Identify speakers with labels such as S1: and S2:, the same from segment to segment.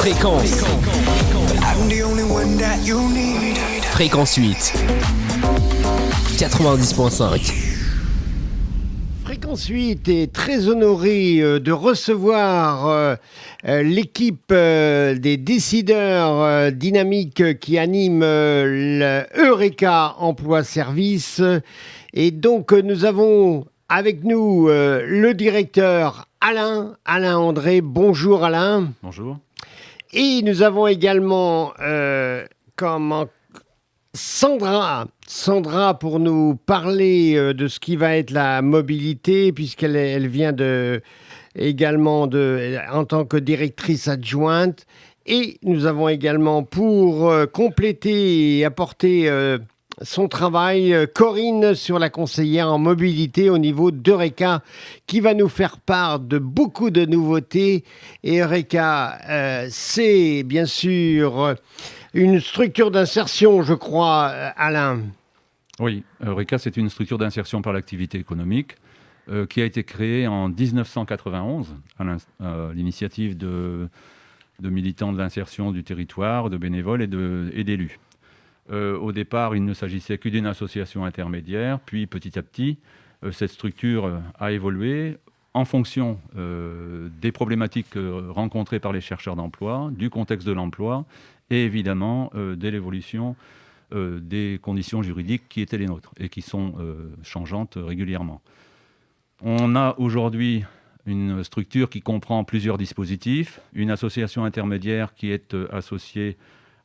S1: Fréquence. Fréquence 8. 90.5.
S2: Fréquence 8 est très honoré de recevoir l'équipe des décideurs dynamiques qui animent le Eureka Emploi Service. Et donc, nous avons avec nous le directeur Alain André. Bonjour Alain.
S3: Bonjour.
S2: Et nous avons également Sandra pour nous parler de ce qui va être la mobilité, puisqu'elle vient également en tant que directrice adjointe. Et nous avons également pour compléter et apporter son travail, Corinne sur la conseillère en mobilité au niveau d'Eureka, qui va nous faire part de beaucoup de nouveautés. Et Eureka, c'est bien sûr une structure d'insertion, je crois, Alain.
S3: Oui, Eureka, c'est une structure d'insertion par l'activité économique qui a été créée en 1991 à l'initiative de militants de l'insertion du territoire, de bénévoles et d'élus. Au départ, il ne s'agissait que d'une association intermédiaire, puis petit à petit, cette structure a évolué en fonction des problématiques rencontrées par les chercheurs d'emploi, du contexte de l'emploi et évidemment de l'évolution des conditions juridiques qui étaient les nôtres et qui sont changeantes régulièrement. On a aujourd'hui une structure qui comprend plusieurs dispositifs, une association intermédiaire qui est associée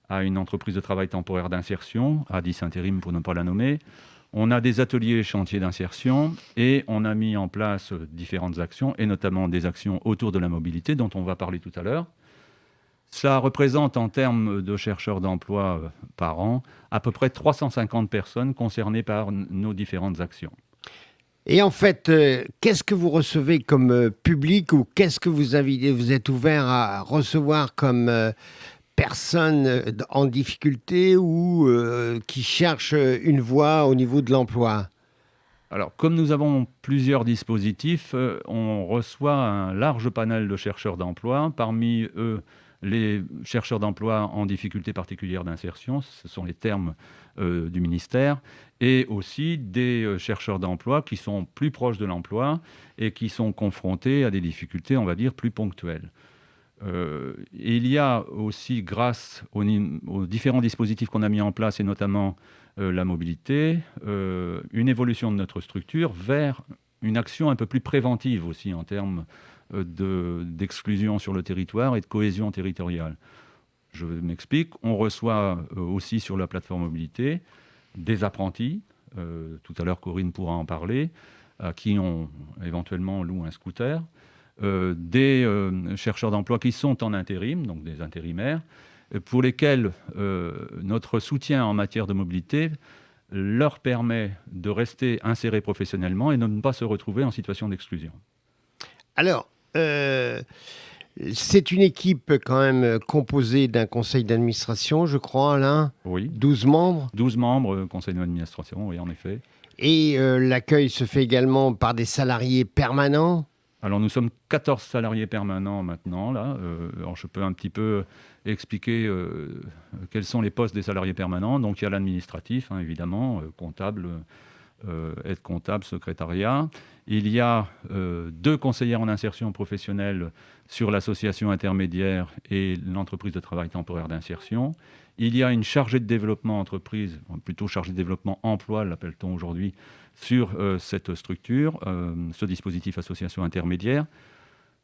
S3: à une entreprise de travail temporaire d'insertion, ADIS Intérim pour ne pas la nommer. On a des ateliers et chantiers d'insertion et on a mis en place différentes actions, et notamment des actions autour de la mobilité dont on va parler tout à l'heure. Ça représente en termes de chercheurs d'emploi par an à peu près 350 personnes concernées par nos différentes actions.
S2: Et en fait, qu'est-ce que vous recevez comme public, ou qu'est-ce que vous êtes ouvert à recevoir comme personnes en difficulté ou qui cherchent une voie au niveau de l'emploi?
S3: Alors, comme nous avons plusieurs dispositifs, on reçoit un large panel de chercheurs d'emploi. Parmi eux, les chercheurs d'emploi en difficulté particulière d'insertion, ce sont les termes du ministère, et aussi des chercheurs d'emploi qui sont plus proches de l'emploi et qui sont confrontés à des difficultés, on va dire, plus ponctuelles. Il y a aussi, grâce aux différents dispositifs qu'on a mis en place, et notamment la mobilité, une évolution de notre structure vers une action un peu plus préventive aussi en termes d'exclusion sur le territoire et de cohésion territoriale. Je m'explique. On reçoit aussi sur la plateforme mobilité des apprentis, tout à l'heure Corinne pourra en parler, à qui on éventuellement loue un scooter, des chercheurs d'emploi qui sont en intérim, donc des intérimaires, pour lesquels notre soutien en matière de mobilité leur permet de rester insérés professionnellement et de ne pas se retrouver en situation d'exclusion.
S2: Alors, c'est une équipe quand même composée d'un conseil d'administration, je crois, Alain.
S3: Oui.
S2: 12 membres.
S3: 12 membres, conseil d'administration, oui, en effet. Et
S2: l'accueil se fait également par des salariés permanents.
S3: Alors, nous sommes 14 salariés permanents maintenant, là. Alors, je peux un petit peu expliquer quels sont les postes des salariés permanents. Donc, il y a l'administratif, hein, évidemment, comptable, aide comptable, secrétariat. Il y a 2 conseillères en insertion professionnelle sur l'association intermédiaire et l'entreprise de travail temporaire d'insertion. Il y a une chargée de développement entreprise, plutôt chargée de développement emploi, l'appelle-t-on aujourd'hui, sur cette structure, ce dispositif association intermédiaire.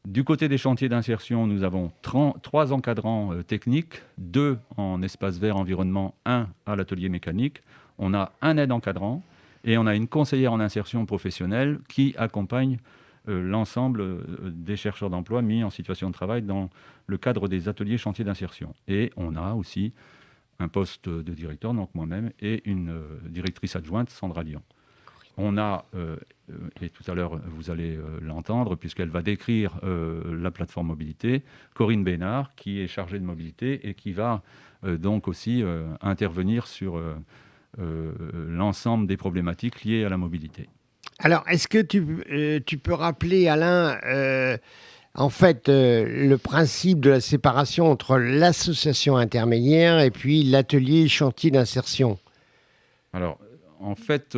S3: Du côté des chantiers d'insertion, nous avons 3 encadrants techniques, 2 en espace vert environnement, 1 à l'atelier mécanique. On a un aide encadrant et on a une conseillère en insertion professionnelle qui accompagne l'ensemble des chercheurs d'emploi mis en situation de travail dans le cadre des ateliers chantiers d'insertion. Et on a aussi un poste de directeur, donc moi-même, et une directrice adjointe, Sandra Lyon. On a, et tout à l'heure vous allez l'entendre, puisqu'elle va décrire la plateforme mobilité, Corinne Bénard, qui est chargée de mobilité et qui va donc aussi intervenir sur l'ensemble des problématiques liées à la mobilité.
S2: Alors, est-ce que tu peux rappeler, Alain, en fait, le principe de la séparation entre l'association intermédiaire et puis l'atelier chantier d'insertion.
S3: Alors, en fait,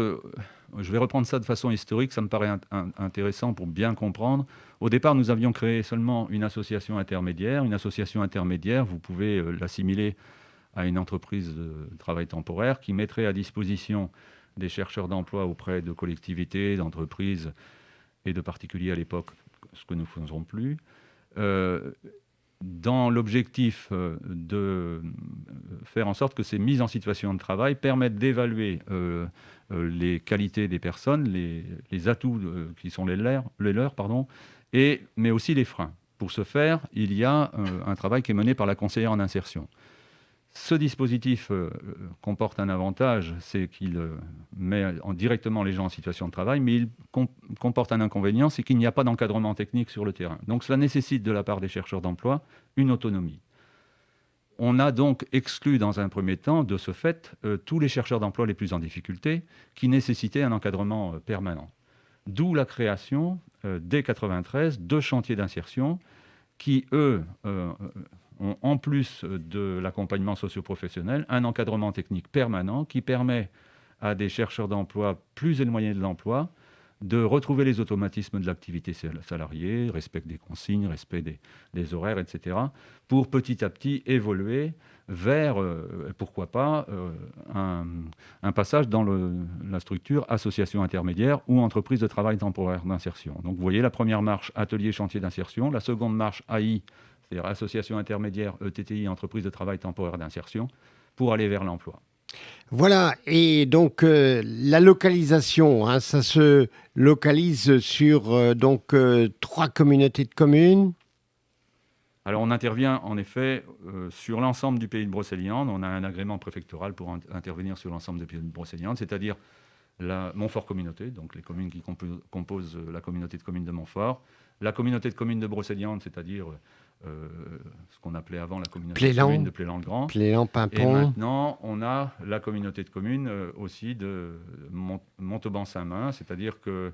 S3: je vais reprendre ça de façon historique, ça me paraît intéressant pour bien comprendre. Au départ, nous avions créé seulement une association intermédiaire. Une association intermédiaire, vous pouvez l'assimiler à une entreprise de travail temporaire qui mettrait à disposition des chercheurs d'emploi auprès de collectivités, d'entreprises et de particuliers à l'époque, ce que nous ne faisons plus, dans l'objectif de faire en sorte que ces mises en situation de travail permettent d'évaluer les qualités des personnes, les atouts qui sont les leurs, pardon, mais aussi les freins. Pour ce faire, il y a un travail qui est mené par la conseillère en insertion. Ce dispositif comporte un avantage, c'est qu'il met directement les gens en situation de travail, mais il comporte un inconvénient, c'est qu'il n'y a pas d'encadrement technique sur le terrain. Donc cela nécessite de la part des chercheurs d'emploi une autonomie. On a donc exclu dans un premier temps, de ce fait, tous les chercheurs d'emploi les plus en difficulté, qui nécessitaient un encadrement permanent. D'où la création, dès 1993, de chantiers d'insertion qui, eux, ont, en plus de l'accompagnement socio-professionnel, un encadrement technique permanent qui permet à des chercheurs d'emploi plus éloignés de l'emploi de retrouver les automatismes de l'activité salariée, respect des consignes, respect des horaires, etc., pour petit à petit évoluer vers, pourquoi pas, un passage dans la structure association intermédiaire ou entreprise de travail temporaire d'insertion. Donc vous voyez la première marche, atelier chantier d'insertion, la seconde marche, AI, c'est-à-dire association intermédiaire, ETTI, entreprise de travail temporaire d'insertion, pour aller vers l'emploi.
S2: Voilà, et donc la localisation, hein, ça se localise sur 3 communautés de communes.
S3: Alors on intervient en effet sur l'ensemble du pays de Brocéliande. On a un agrément préfectoral pour intervenir sur l'ensemble du pays de Brocéliande, c'est-à-dire la Montfort Communauté, donc les communes qui composent la communauté de communes de Montfort, la communauté de communes de Brocéliande, c'est-à-dire ce qu'on appelait avant la communauté de communes de Plélan-le-Grand.
S2: Plélan-Pimpon.
S3: Et maintenant, on a la communauté de communes aussi de Montauban-Saint-Main, c'est-à-dire que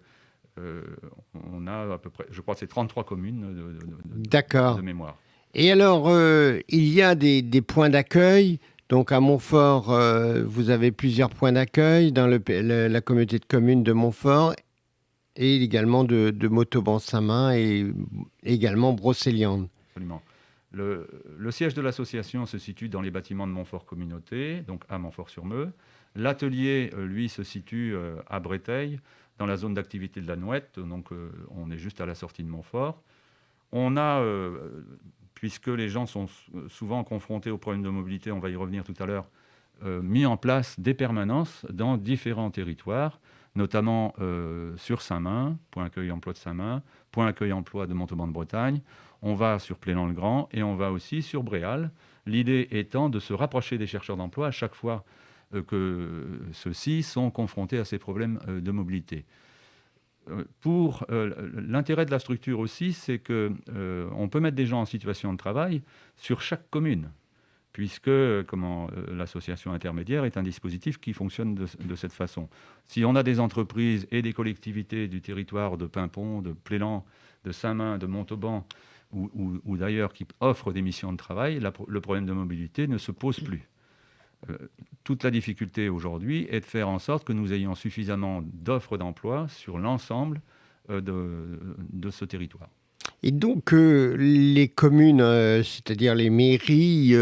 S3: on a à peu près, je crois que c'est 33 communes de mémoire.
S2: Et alors, il y a des points d'accueil. Donc à Montfort, vous avez plusieurs points d'accueil dans la communauté de communes de Montfort et également de Montauban-Saint-Main et également Brocéliande.
S3: Absolument. Le siège de l'association se situe dans les bâtiments de Montfort Communauté, donc à Montfort-sur-Meux. L'atelier, lui, se situe à Breteil, dans la zone d'activité de la Nouette, donc on est juste à la sortie de Montfort. On a, puisque les gens sont souvent confrontés aux problèmes de mobilité, on va y revenir tout à l'heure, mis en place des permanences dans différents territoires, notamment sur Saint-Main, point accueil emploi de Saint-Main, point accueil emploi de Montauban de Bretagne. On va sur Plélan-le-Grand et on va aussi sur Bréal. L'idée étant de se rapprocher des chercheurs d'emploi à chaque fois que ceux-ci sont confrontés à ces problèmes de mobilité. Pour l'intérêt de la structure aussi, c'est qu'on peut mettre des gens en situation de travail sur chaque commune, puisque l'association intermédiaire est un dispositif qui fonctionne de cette façon. Si on a des entreprises et des collectivités du territoire de Pimpon, de Plélan, de Saint-Main, de Montauban, ou d'ailleurs qui offrent des missions de travail, le problème de mobilité ne se pose plus. Toute la difficulté aujourd'hui est de faire en sorte que nous ayons suffisamment d'offres d'emploi sur l'ensemble de ce territoire.
S2: Et donc, les communes, c'est-à-dire les mairies,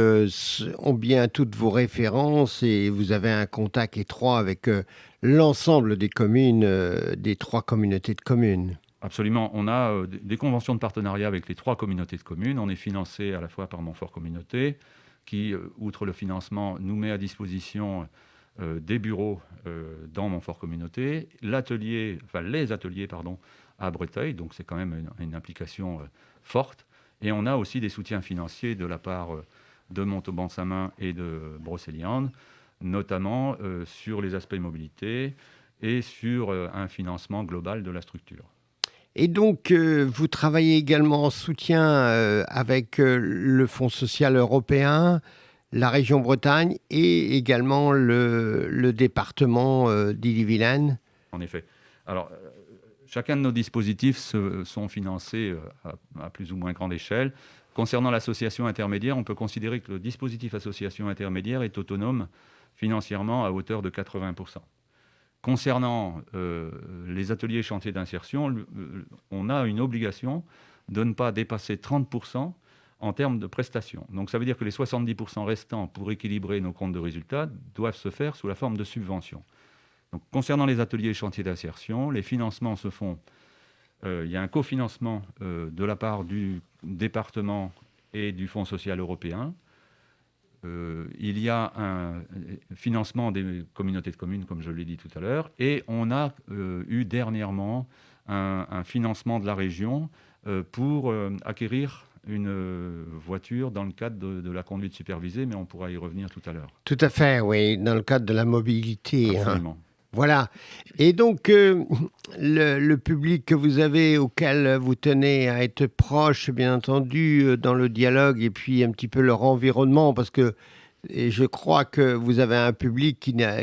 S2: ont bien toutes vos références et vous avez un contact étroit avec l'ensemble des communes, des 3 communautés de communes.
S3: Absolument. On a des conventions de partenariat avec les 3 communautés de communes. On est financé à la fois par Montfort Communauté, qui, outre le financement, nous met à disposition des bureaux dans Montfort Communauté, les ateliers à Breteil, donc c'est quand même une implication forte. Et on a aussi des soutiens financiers de la part de Montauban-Saint-Main et de Brocéliande, notamment sur les aspects mobilité et sur un financement global de la structure.
S2: Et donc, vous travaillez également en soutien avec le Fonds social européen, la région Bretagne et également le département d'Ille-et-Vilaine.
S3: En effet. Alors, Chacun de nos dispositifs sont financés à plus ou moins grande échelle. Concernant l'association intermédiaire, on peut considérer que le dispositif association intermédiaire est autonome financièrement à hauteur de 80%. Concernant les ateliers chantiers d'insertion, on a une obligation de ne pas dépasser 30% en termes de prestations. Donc ça veut dire que les 70% restants pour équilibrer nos comptes de résultats doivent se faire sous la forme de subventions. Donc, concernant les ateliers et chantiers d'insertion, les financements se font. Il y a un cofinancement de la part du département et du Fonds social européen. Il y a un financement des communautés de communes, comme je l'ai dit tout à l'heure, et on a eu dernièrement un financement de la région pour acquérir une voiture dans le cadre de la conduite supervisée, mais on pourra y revenir tout à l'heure.
S2: Tout à fait, oui, dans le cadre de la mobilité.
S3: Absolument.
S2: Voilà. Et donc, le public que vous avez, auquel vous tenez à être proche, bien entendu, dans le dialogue, et puis un petit peu leur environnement, parce que je crois que vous avez un public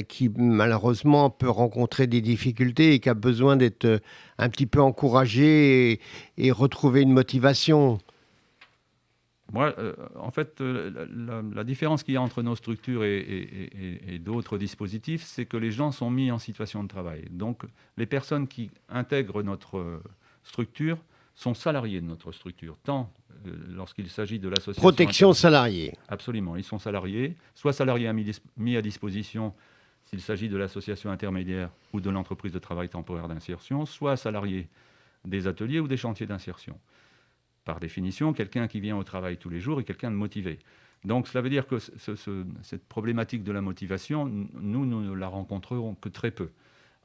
S2: qui malheureusement peut rencontrer des difficultés et qui a besoin d'être un petit peu encouragé et retrouver une motivation.
S3: Moi, en fait, la différence qu'il y a entre nos structures et d'autres dispositifs, c'est que les gens sont mis en situation de travail. Donc, les personnes qui intègrent notre structure sont salariés de notre structure, tant lorsqu'il s'agit de l'association...
S2: Protection salariée.
S3: Absolument, ils sont salariés, soit salariés mis à disposition s'il s'agit de l'association intermédiaire ou de l'entreprise de travail temporaire d'insertion, soit salariés des ateliers ou des chantiers d'insertion. Par définition, quelqu'un qui vient au travail tous les jours est quelqu'un de motivé. Donc, cela veut dire que cette problématique de la motivation, nous ne la rencontrerons que très peu.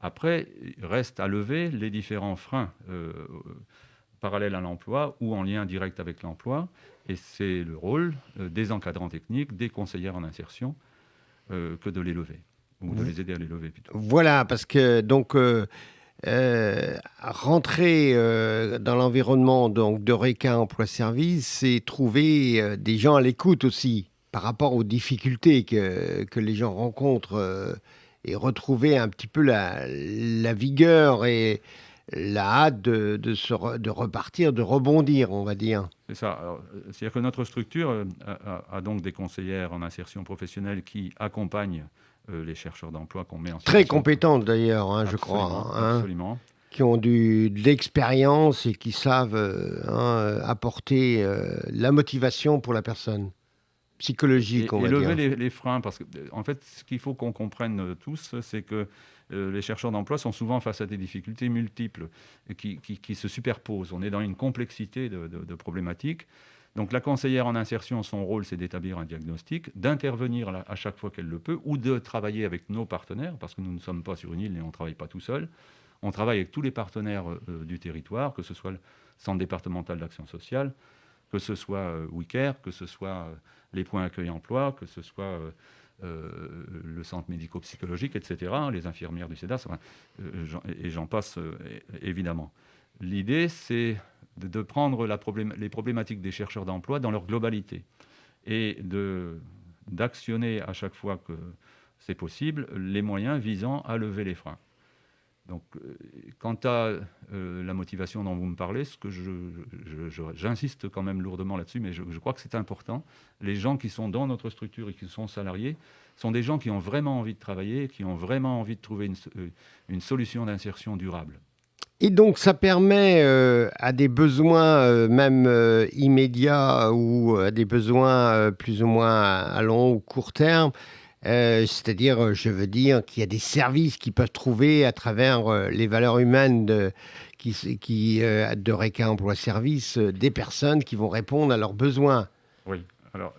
S3: Après, il reste à lever les différents freins parallèles à l'emploi ou en lien direct avec l'emploi. Et c'est le rôle des encadrants techniques, des conseillères en insertion, que de les lever, ou de les aider à les lever plutôt.
S2: Voilà, parce que donc... rentrer dans l'environnement donc d'Eureka Emploi Service, c'est trouver des gens à l'écoute aussi par rapport aux difficultés que les gens rencontrent et retrouver un petit peu la vigueur et la hâte de repartir, de rebondir, on va dire.
S3: C'est ça. C'est-à-dire que notre structure a donc des conseillères en insertion professionnelle qui accompagnent les chercheurs d'emploi qu'on met en situation.
S2: Très compétentes d'ailleurs, je crois.
S3: Absolument.
S2: Qui ont de l'expérience et qui savent apporter la motivation pour la personne, psychologique, on va dire.
S3: Et lever les freins, parce que en fait, ce qu'il faut qu'on comprenne tous, c'est que les chercheurs d'emploi sont souvent face à des difficultés multiples qui se superposent. On est dans une complexité de problématiques. Donc la conseillère en insertion, son rôle, c'est d'établir un diagnostic, d'intervenir à chaque fois qu'elle le peut, ou de travailler avec nos partenaires, parce que nous ne sommes pas sur une île et on ne travaille pas tout seul. On travaille avec tous les partenaires du territoire, que ce soit le Centre départemental d'action sociale, que ce soit WICARE, que ce soit les points accueil emploi, que ce soit le centre médico-psychologique, etc., les infirmières du CEDAS, et j'en passe évidemment. L'idée, c'est de prendre les problématiques des chercheurs d'emploi dans leur globalité et d'actionner à chaque fois que c'est possible les moyens visant à lever les freins. Donc, quant à la motivation dont vous me parlez, ce que j'insiste quand même lourdement là-dessus, mais je crois que c'est important. Les gens qui sont dans notre structure et qui sont salariés sont des gens qui ont vraiment envie de travailler, qui ont vraiment envie de trouver une solution d'insertion durable.
S2: Et donc, ça permet à des besoins même immédiats ou à des besoins plus ou moins à long ou court terme, c'est-à-dire, je veux dire qu'il y a des services qui peuvent trouver à travers les valeurs humaines d'Eureka Emploi Service, des personnes qui vont répondre à leurs besoins.
S3: Oui, alors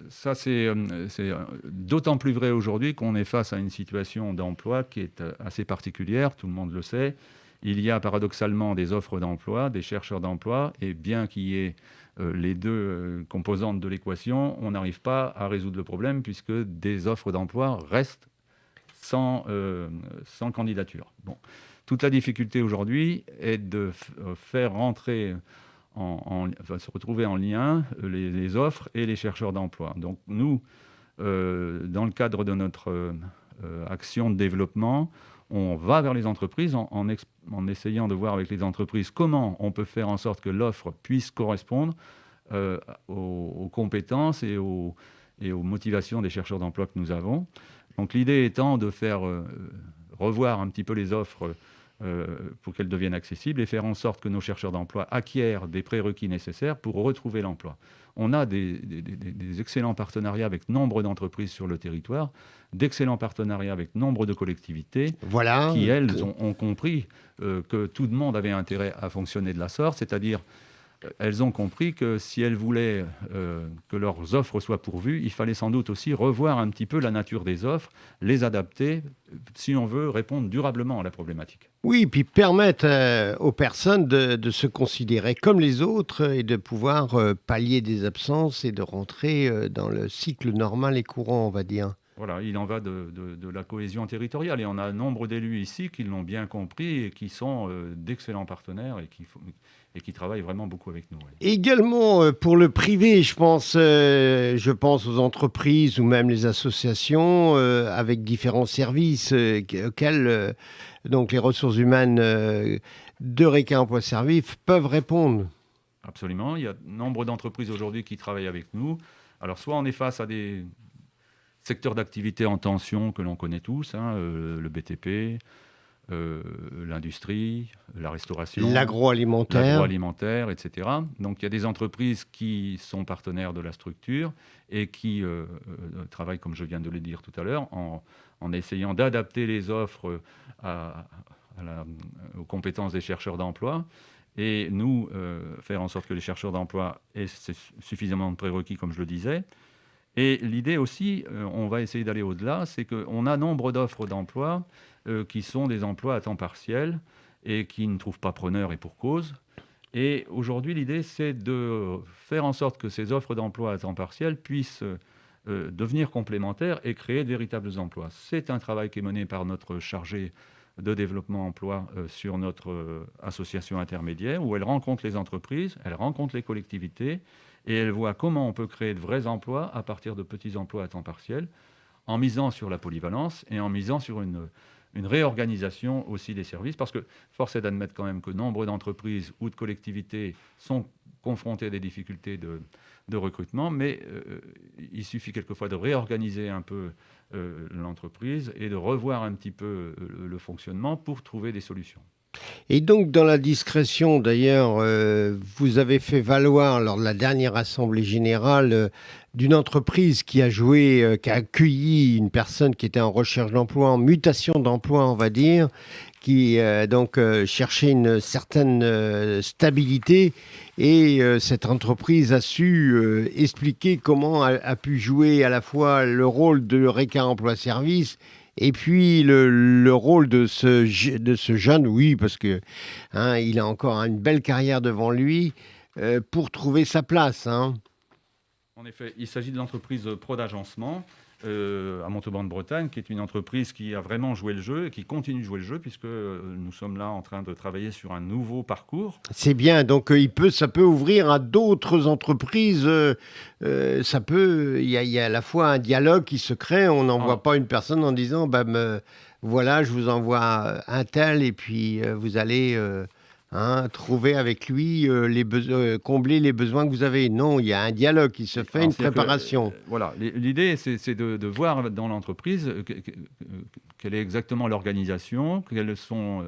S3: ça c'est d'autant plus vrai aujourd'hui qu'on est face à une situation d'emploi qui est assez particulière, tout le monde le sait. Il y a paradoxalement des offres d'emploi, des chercheurs d'emploi, et bien qu'il y ait les deux composantes de l'équation, on n'arrive pas à résoudre le problème puisque des offres d'emploi restent sans candidature. Bon. Toute la difficulté aujourd'hui est de faire rentrer, se retrouver en lien les offres et les chercheurs d'emploi. Donc nous, dans le cadre de notre action de développement, on va vers les entreprises en essayant de voir avec les entreprises comment on peut faire en sorte que l'offre puisse correspondre aux compétences et aux motivations des chercheurs d'emploi que nous avons. Donc l'idée étant de faire revoir un petit peu les offres pour qu'elles deviennent accessibles et faire en sorte que nos chercheurs d'emploi acquièrent des prérequis nécessaires pour retrouver l'emploi. On a des excellents partenariats avec nombre d'entreprises sur le territoire, d'excellents partenariats avec nombre de collectivités qui, elles, ont compris que tout le monde avait intérêt à fonctionner de la sorte, c'est-à-dire elles ont compris que si elles voulaient que leurs offres soient pourvues, il fallait sans doute aussi revoir un petit peu la nature des offres, les adapter, si on veut répondre durablement à la problématique.
S2: Oui, puis permettre aux personnes de se considérer comme les autres et de pouvoir pallier des absences et de rentrer dans le cycle normal et courant, on va dire.
S3: Voilà, il en va de la cohésion territoriale. Et on a nombre d'élus ici qui l'ont bien compris et qui sont d'excellents partenaires et qui travaillent vraiment beaucoup avec nous. Ouais.
S2: Également pour le privé, je pense aux entreprises ou même les associations avec différents services auxquels donc les ressources humaines de Reka Emploi Service peuvent répondre.
S3: Absolument. Il y a nombre d'entreprises aujourd'hui qui travaillent avec nous. Alors, soit on est face à des secteurs d'activité en tension que l'on connaît tous, le BTP, l'industrie, la restauration,
S2: l'agroalimentaire,
S3: etc. Donc il y a des entreprises qui sont partenaires de la structure et qui travaillent, comme je viens de le dire tout à l'heure, en essayant d'adapter les offres aux compétences des chercheurs d'emploi. Et nous, faire en sorte que les chercheurs d'emploi aient suffisamment de prérequis, comme je le disais. Et l'idée aussi, on va essayer d'aller au-delà, c'est qu'on a nombre d'offres d'emploi qui sont des emplois à temps partiel et qui ne trouvent pas preneur et pour cause. Et aujourd'hui, l'idée, c'est de faire en sorte que ces offres d'emploi à temps partiel puissent devenir complémentaires et créer de véritables emplois. C'est un travail qui est mené par notre chargé de développement emploi sur notre association intermédiaire, où elle rencontre les entreprises, elle rencontre les collectivités, et elle voit comment on peut créer de vrais emplois à partir de petits emplois à temps partiel, en misant sur la polyvalence et en misant sur une réorganisation aussi des services, parce que force est d'admettre quand même que nombre d'entreprises ou de collectivités sont confrontées à des difficultés de recrutement, mais il suffit quelquefois de réorganiser un peu l'entreprise et de revoir un petit peu le fonctionnement pour trouver des solutions.
S2: Et donc, dans la discrétion, d'ailleurs, vous avez fait valoir, lors de la dernière Assemblée générale, d'une entreprise qui a accueilli une personne qui était en recherche d'emploi, en mutation d'emploi, on va dire, qui donc cherchait une certaine stabilité. Et cette entreprise a su expliquer comment a pu jouer à la fois le rôle de Reka Emploi Service et puis le rôle de ce jeune, oui, parce que il a encore une belle carrière devant lui pour trouver sa place.
S3: En effet, il s'agit de l'entreprise Pro d'Agencement à Montauban de Bretagne, qui est une entreprise qui a vraiment joué le jeu et qui continue de jouer le jeu, puisque nous sommes là en train de travailler sur un nouveau parcours.
S2: C'est bien, donc ça peut ouvrir à d'autres entreprises. Il y a à la fois un dialogue qui se crée. On n'envoie pas une personne en disant voilà, je vous envoie un tel et puis vous allez trouver avec lui combler les besoins que vous avez. Non, il y a un dialogue qui se fait, une préparation.
S3: Voilà, l'idée, c'est de voir dans l'entreprise quelle est exactement l'organisation, quelles sont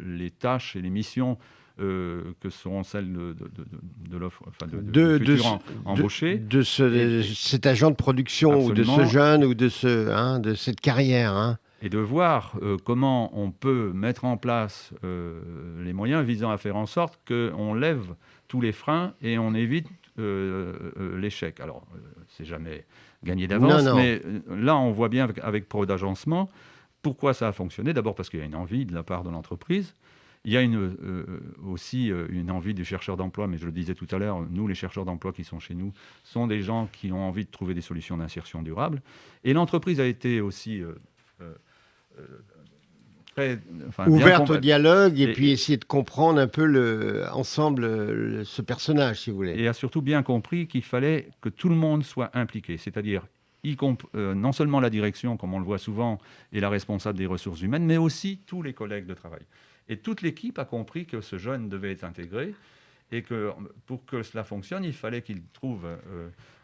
S3: les tâches et les missions que seront celles de l'offre, du futur embauché.
S2: De cet agent de production. Absolument. Ou de ce jeune ou de cette carrière.
S3: Et de voir comment on peut mettre en place les moyens visant à faire en sorte qu'on lève tous les freins et on évite l'échec. Alors, c'est jamais gagné d'avance, mais là, on voit bien avec Pro d'Agencement pourquoi ça a fonctionné. D'abord parce qu'il y a une envie de la part de l'entreprise. Il y a aussi une envie des chercheurs d'emploi, mais je le disais tout à l'heure, nous, les chercheurs d'emploi qui sont chez nous, sont des gens qui ont envie de trouver des solutions d'insertion durable. Et l'entreprise a été aussi
S2: ouverte au dialogue et puis essayer de comprendre un peu ensemble ce personnage, si vous voulez.
S3: Et a surtout bien compris qu'il fallait que tout le monde soit impliqué, c'est-à-dire non seulement la direction, comme on le voit souvent, et la responsable des ressources humaines, mais aussi tous les collègues de travail. Et toute l'équipe a compris que ce jeune devait être intégré et que pour que cela fonctionne, il fallait qu'il trouve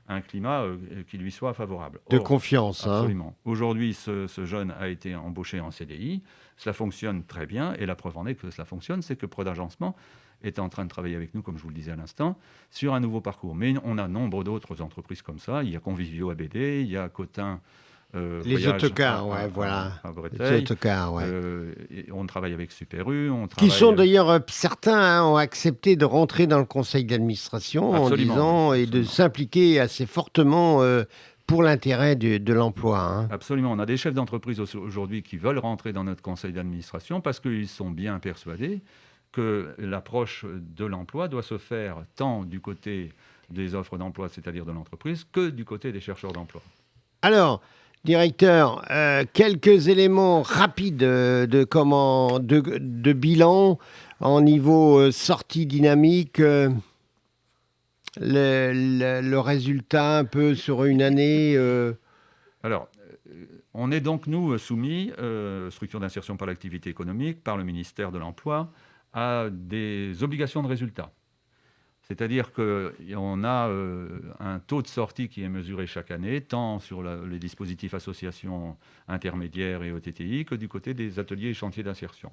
S3: un climat qui lui soit favorable.
S2: De confiance.
S3: Absolument. Aujourd'hui, ce jeune a été embauché en CDI. Cela fonctionne très bien. Et la preuve en est que cela fonctionne, c'est que Prod Agencement est en train de travailler avec nous, comme je vous le disais à l'instant, sur un nouveau parcours. Mais on a nombre d'autres entreprises comme ça. Il y a Convivio ABD, il y a Cotin.
S2: Les autocars, voilà.
S3: À Breteuil.
S2: Les autocars, ouais.
S3: On travaille avec Super U.
S2: Qui sont d'ailleurs, certains ont accepté de rentrer dans le conseil d'administration en disant et de s'impliquer assez fortement pour l'intérêt de l'emploi.
S3: Absolument. On a des chefs d'entreprise aujourd'hui qui veulent rentrer dans notre conseil d'administration parce qu'ils sont bien persuadés que l'approche de l'emploi doit se faire tant du côté des offres d'emploi, c'est-à-dire de l'entreprise, que du côté des chercheurs d'emploi.
S2: Alors, directeur, quelques éléments rapides de bilan en niveau sortie dynamique, le résultat un peu sur une année.
S3: Alors, on est donc, nous, soumis, structure d'insertion par l'activité économique, par le ministère de l'Emploi, à des obligations de résultat. C'est-à-dire qu'on a un taux de sortie qui est mesuré chaque année, tant sur les dispositifs associations intermédiaires et ETTI que du côté des ateliers et chantiers d'insertion.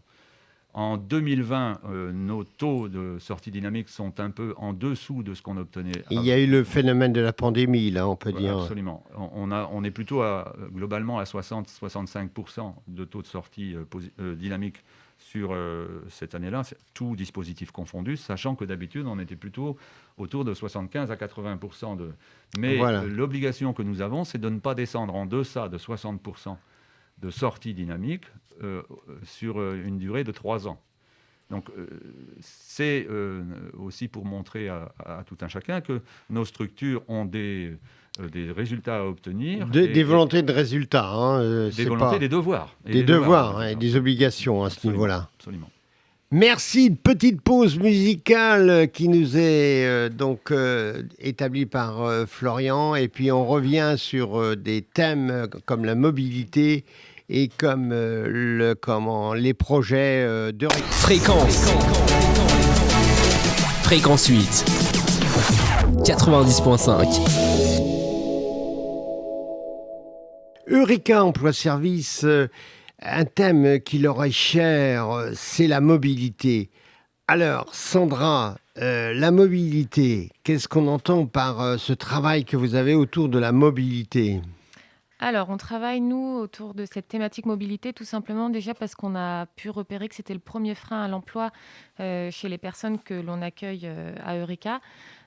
S3: En 2020, nos taux de sortie dynamique sont un peu en dessous de ce qu'on obtenait.
S2: Il y a eu le phénomène de la pandémie, là, on peut dire.
S3: Absolument. On est plutôt globalement à 60-65% de taux de sortie dynamique sur cette année-là, tout dispositif confondu, sachant que d'habitude, on était plutôt autour de 75 à 80%. Mais voilà. L'obligation que nous avons, c'est de ne pas descendre en deçà de 60% de sortie dynamique sur une durée de 3 ans. Donc, c'est aussi pour montrer à tout un chacun que nos structures ont des résultats à obtenir.
S2: Des volontés de résultats.
S3: Des volontés, des devoirs.
S2: Des devoirs et des obligations à ce niveau-là.
S3: Absolument.
S2: Merci. Petite pause musicale qui nous est établie par Florian. Et puis, on revient sur des thèmes comme la mobilité et comme les projets de...
S1: Fréquence 8 90.5.
S2: Eureka Emploi Service, un thème qui leur est cher, c'est la mobilité. Alors, Sandra, la mobilité, qu'est-ce qu'on entend par ce travail que vous avez autour de la mobilité ?
S4: Alors, on travaille, nous, autour de cette thématique mobilité, tout simplement déjà parce qu'on a pu repérer que c'était le premier frein à l'emploi chez les personnes que l'on accueille à Eureka.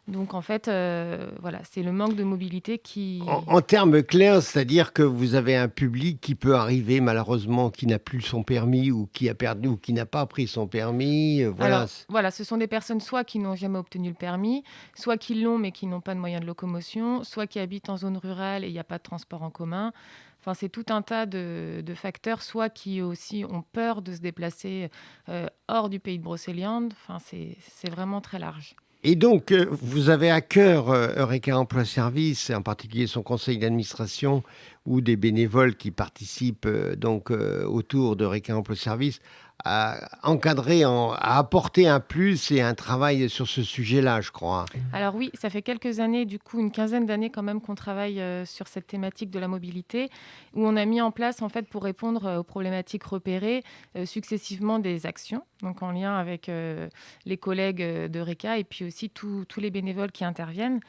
S4: Donc, en fait, c'est le manque de mobilité qui...
S2: En termes clairs, c'est-à-dire que vous avez un public qui peut arriver, malheureusement, qui n'a plus son permis ou qui a perdu ou qui n'a pas pris son permis.
S4: Alors, ce sont des personnes soit qui n'ont jamais obtenu le permis, soit qui l'ont mais qui n'ont pas de moyens de locomotion, soit qui habitent en zone rurale et il n'y a pas de transport en commun. Enfin, c'est tout un tas de facteurs, soit qui aussi ont peur de se déplacer hors du pays de Brocéliande. Enfin, c'est vraiment très large.
S2: Et donc, vous avez à cœur Eureka Emploi Service, en particulier son conseil d'administration ou des bénévoles qui participent autour d'Eureka Emploi Service, à encadrer, à apporter un plus et un travail sur ce sujet-là, je crois.
S4: Alors oui, ça fait quelques années, du coup une quinzaine d'années quand même qu'on travaille sur cette thématique de la mobilité, où on a mis en place en fait pour répondre aux problématiques repérées successivement des actions, donc en lien avec les collègues d'Eureka et puis aussi tous les bénévoles qui interviennent.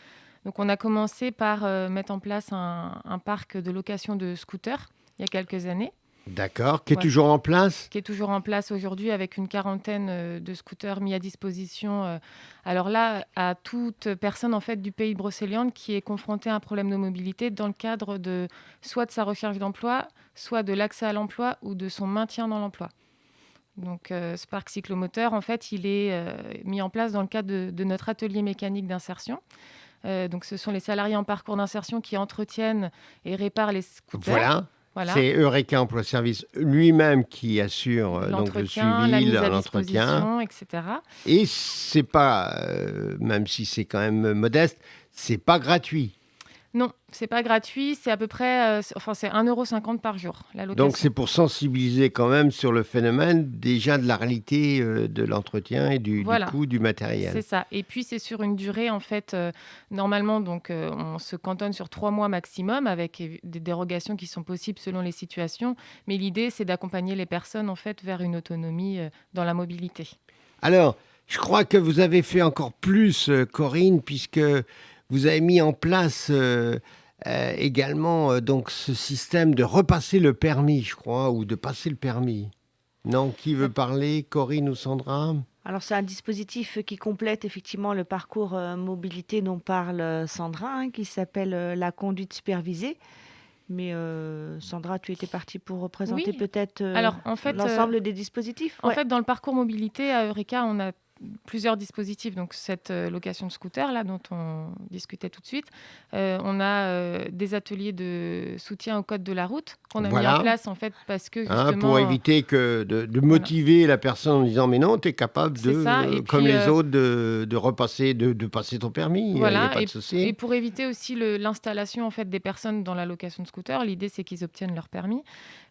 S4: Donc on a commencé par mettre en place un parc de location de scooters il y a quelques années.
S2: D'accord, qui est toujours en place ?
S4: Qui est toujours en place aujourd'hui avec une quarantaine de scooters mis à disposition. Alors là, à toute personne en fait du pays de Brocéliande qui est confrontée à un problème de mobilité dans le cadre soit de sa recherche d'emploi, soit de l'accès à l'emploi ou de son maintien dans l'emploi. Donc ce parc cyclomoteur, en fait, il est mis en place dans le cadre de notre atelier mécanique d'insertion. Donc ce sont les salariés en parcours d'insertion qui entretiennent et réparent les scooters.
S2: Voilà. C'est Eureka Emploi Service lui-même qui assure donc le suivi, l'entretien,
S4: etc.
S2: Et c'est pas, même si c'est quand même modeste, c'est pas gratuit.
S4: Non, c'est pas gratuit, c'est à peu près, c'est 1,50 € par jour, la
S2: Donc,
S4: location.
S2: c'est pour sensibiliser quand même sur le phénomène déjà de la réalité de l'entretien et du
S4: Voilà,
S2: coût du
S4: c'est
S2: matériel.
S4: ça. Et puis c'est sur une durée, en fait, normalement, donc on se cantonne sur 3 mois maximum avec des dérogations qui sont possibles selon les situations. Mais l'idée, c'est d'accompagner les personnes, en fait, vers une autonomie dans la mobilité.
S2: Alors, je crois que vous avez fait encore plus, Corinne, puisque vous avez mis en place également donc ce système de repasser le permis, je crois, ou de passer le permis. Non, qui veut parler, Corinne ou Sandra?
S5: Alors, c'est un dispositif qui complète effectivement le parcours mobilité dont parle Sandra, hein, qui s'appelle la conduite supervisée. Mais Sandra, tu étais partie pour représenter
S4: Oui,
S5: peut-être
S4: alors en fait,
S5: l'ensemble des dispositifs.
S4: En
S5: Ouais.
S4: fait, dans le parcours mobilité, à Eureka, on a plusieurs dispositifs. Donc, cette location de scooter, là, dont on discutait tout de suite. On a des ateliers de soutien au code de la route qu'on a mis en
S2: Voilà.
S4: place, en fait, parce que
S2: Hein, pour
S4: justement,
S2: éviter de
S4: voilà,
S2: motiver la personne en disant mais non, tu es capable
S4: c'est ça. Et
S2: comme
S4: puis,
S2: les autres, de repasser, de passer ton permis, il n'y a
S4: voilà.
S2: pas de
S4: Et
S2: souci.
S4: pour éviter aussi l'installation, en fait, des personnes dans la location de scooter, l'idée, c'est qu'ils obtiennent leur permis.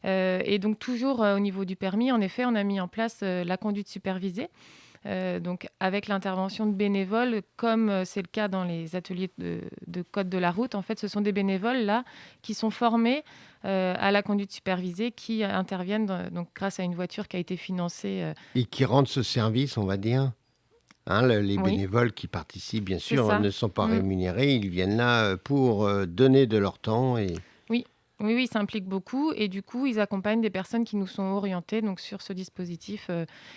S4: Et donc, toujours au niveau du permis, en effet, on a mis en place la conduite supervisée. Donc avec l'intervention de bénévoles, comme c'est le cas dans les ateliers de code de la route. En fait, ce sont des bénévoles là qui sont formés à la conduite supervisée, qui interviennent donc grâce à une voiture qui a été financée.
S2: Et qui rendent ce service, on va dire. Hein, les
S4: Oui,
S2: bénévoles qui participent, bien
S4: c'est
S2: sûr,
S4: ça.
S2: ne sont pas
S4: Mm.
S2: rémunérés. Ils viennent là pour donner de leur temps.
S4: Oui. Oui, oui, ça implique beaucoup et du coup, ils accompagnent des personnes qui nous sont orientées donc, sur ce dispositif.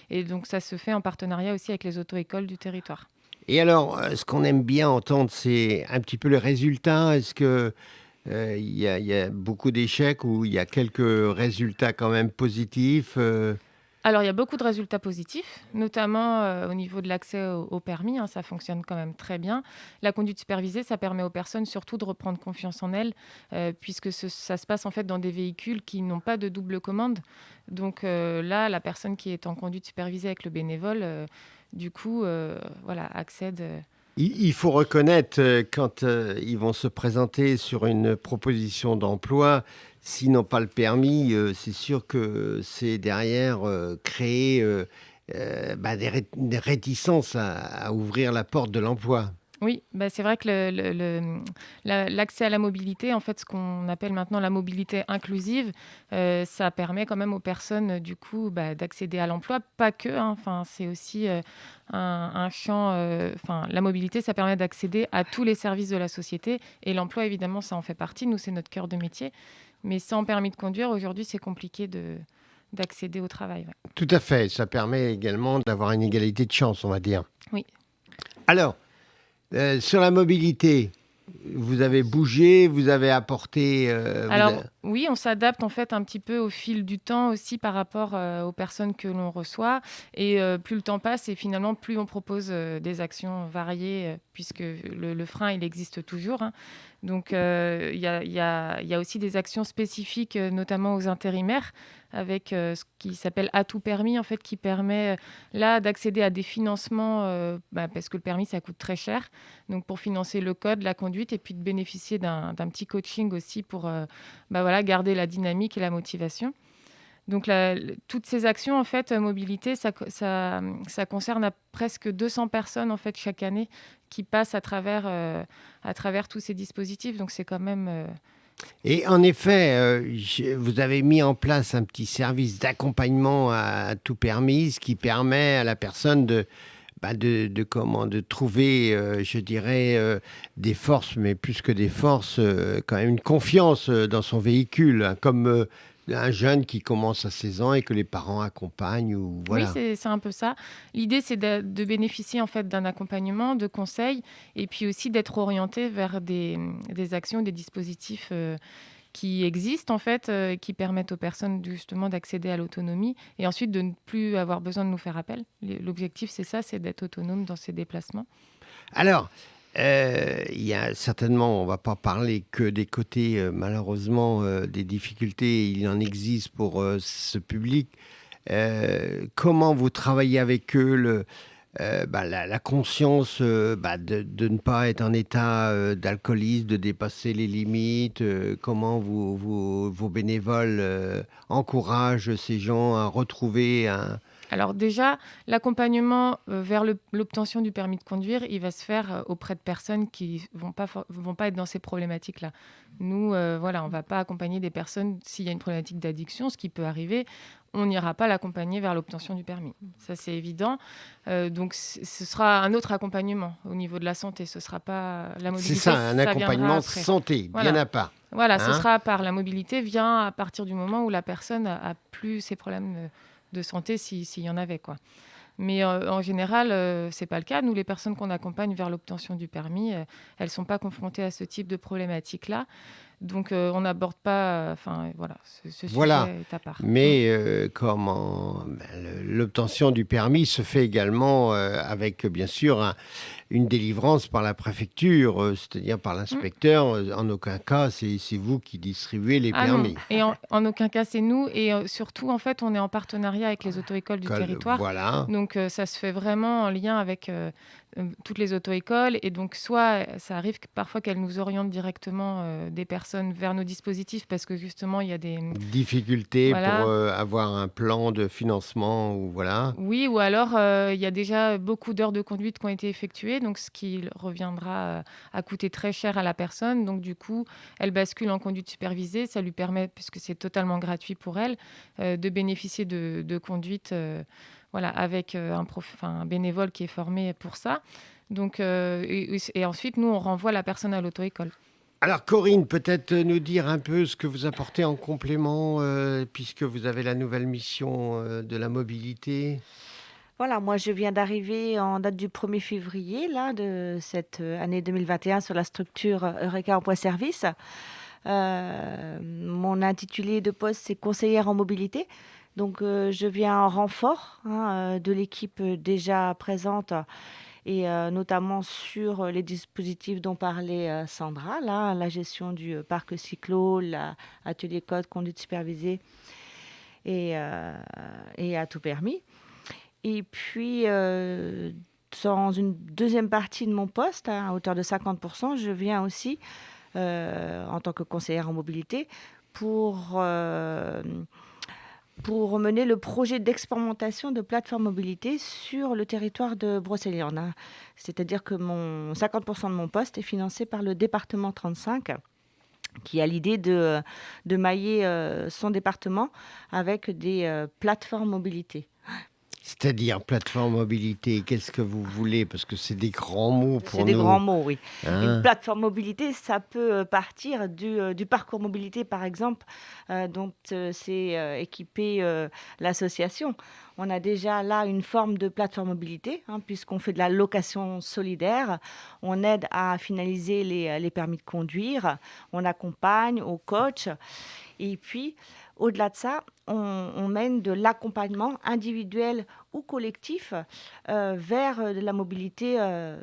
S4: Et donc, ça se fait en partenariat aussi avec les auto-écoles du territoire.
S2: Et alors, ce qu'on aime bien entendre, c'est un petit peu les résultats. Est-ce que il y a beaucoup d'échecs ou il y a quelques résultats quand même positifs
S4: Alors, il y a beaucoup de résultats positifs, notamment au niveau de l'accès au permis, hein, ça fonctionne quand même très bien. La conduite supervisée, ça permet aux personnes surtout de reprendre confiance en elles, puisque ça se passe en fait dans des véhicules qui n'ont pas de double commande. Donc là, la personne qui est en conduite supervisée avec le bénévole, du coup, voilà, accède.
S2: Il faut reconnaître quand ils vont se présenter sur une proposition d'emploi, s'ils n'ont pas le permis, c'est sûr que c'est derrière créer des réticences à ouvrir la porte de l'emploi.
S4: Oui, bah, c'est vrai que l'accès à la mobilité, en fait, ce qu'on appelle maintenant la mobilité inclusive, ça permet quand même aux personnes, du coup, bah, d'accéder à l'emploi, pas que, hein. Enfin, c'est aussi un champ. Enfin, la mobilité, ça permet d'accéder à tous les services de la société, et l'emploi, évidemment, ça en fait partie. Nous, c'est notre cœur de métier. Mais sans permis de conduire, aujourd'hui, c'est compliqué d'accéder au travail. Ouais.
S2: Tout à fait, ça permet également d'avoir une égalité de chance, on va dire.
S4: Oui.
S2: Alors, sur la mobilité, vous avez bougé, vous avez apporté...
S4: Alors oui, on s'adapte en fait un petit peu au fil du temps aussi par rapport aux personnes que l'on reçoit. Et plus le temps passe et finalement plus on propose des actions variées, puisque le frein, il existe toujours, hein. Donc il y a aussi des actions spécifiques, notamment aux intérimaires, avec ce qui s'appelle Atout Permis, en fait, qui permet là d'accéder à des financements, parce que le permis, ça coûte très cher. Donc pour financer le code, la conduite, et puis de bénéficier d'un petit coaching aussi pour voilà, garder la dynamique et la motivation. Donc toutes ces actions, en fait, mobilité, ça concerne presque 200 personnes en fait, chaque année qui passent à travers tous ces dispositifs. Donc c'est quand même...
S2: Et en effet, vous avez mis en place un petit service d'accompagnement à tout permis, ce qui permet à la personne de trouver, je dirais, des forces, mais plus que des forces, quand même une confiance dans son véhicule, hein, comme un jeune qui commence à 16 ans et que les parents accompagnent. Ou, voilà.
S4: Oui, c'est un peu ça. L'idée, c'est de bénéficier en fait d'un accompagnement, de conseils, et puis aussi d'être orienté vers des actions, des dispositifs qui existent en fait, qui permettent aux personnes justement d'accéder à l'autonomie et ensuite de ne plus avoir besoin de nous faire appel. L'objectif, c'est ça, c'est d'être autonome dans ses déplacements.
S2: Alors, il y a certainement, on ne va pas parler que des côtés, malheureusement, des difficultés, il en existe pour ce public. Comment vous travaillez avec eux la conscience de ne pas être en état d'alcoolisme, de dépasser les limites. Comment vos bénévoles encouragent ces gens à retrouver un...
S4: Alors déjà, l'accompagnement vers l'obtention du permis de conduire, il va se faire auprès de personnes qui vont pas être dans ces problématiques-là. Nous, voilà, on ne va pas accompagner des personnes s'il y a une problématique d'addiction, ce qui peut arriver. On n'ira pas l'accompagner vers l'obtention du permis. Ça, c'est évident. Donc, ce sera un autre accompagnement au niveau de la santé. Ce ne sera pas la mobilité.
S2: C'est ça, un
S4: viendra
S2: accompagnement
S4: après.
S2: santé,
S4: Voilà.
S2: bien à part.
S4: Voilà, ce
S2: Hein?
S4: sera à part. La mobilité vient à partir du moment où la personne a plus ces problèmes de santé, s'il y en avait, quoi. Mais en général, ce n'est pas le cas. Nous, les personnes qu'on accompagne vers l'obtention du permis, elles ne sont pas confrontées à ce type de problématique-là. Donc, on n'aborde pas... voilà, ce
S2: Voilà.
S4: sujet est à part.
S2: Mais l'obtention du permis se fait également avec, bien sûr, une délivrance par la préfecture, c'est-à-dire par l'inspecteur. En aucun cas, c'est vous qui distribuez les permis.
S4: Non. Et en aucun cas, c'est nous. Et surtout, en fait, on est en partenariat avec les auto-écoles du territoire.
S2: Voilà.
S4: Donc, ça se fait vraiment en lien avec toutes les auto-écoles. Et donc, soit ça arrive parfois qu'elles nous orientent directement des personnes vers nos dispositifs parce que justement, il y a des...
S2: Difficultés
S4: Voilà.
S2: pour avoir un plan de financement ou voilà.
S4: Oui, ou alors il y a déjà beaucoup d'heures de conduite qui ont été effectuées, donc ce qui reviendra à coûter très cher à la personne. Donc du coup, elle bascule en conduite supervisée. Ça lui permet, puisque c'est totalement gratuit pour elle, de bénéficier de conduite voilà, avec un bénévole qui est formé pour ça. Donc, et ensuite, nous, on renvoie la personne à l'auto-école.
S2: Alors Corinne, peut-être nous dire un peu ce que vous apportez en complément, puisque vous avez la nouvelle mission de la mobilité.
S5: Voilà, moi je viens d'arriver en date du 1er février là, de cette année 2021 sur la structure Eureka Emploi Service. Mon intitulé de poste, c'est conseillère en mobilité. Donc je viens en renfort de l'équipe déjà présente et notamment sur les dispositifs dont parlait Sandra, là, la gestion du parc cyclo, l'atelier code, conduite supervisée et à tout permis. Et puis, dans une deuxième partie de mon poste, à hauteur de 50%, je viens aussi, en tant que conseillère en mobilité, pour mener le projet d'expérimentation de plateforme mobilité sur le territoire de Brocéliande. C'est-à-dire que 50% de mon poste est financé par le département 35, qui a l'idée de mailler son département avec des plateformes mobilité.
S2: C'est-à-dire plateforme mobilité, qu'est-ce que vous voulez? Parce que c'est des grands mots pour nous.
S5: C'est des grands mots, oui.
S2: Hein?
S5: Une plateforme mobilité, ça peut partir du parcours mobilité, par exemple, dont s'est équipée l'association. On a déjà là une forme de plateforme mobilité, puisqu'on fait de la location solidaire. On aide à finaliser les permis de conduire. On accompagne au coach. Et puis, au-delà de ça, on mène de l'accompagnement individuel ou collectif vers de la mobilité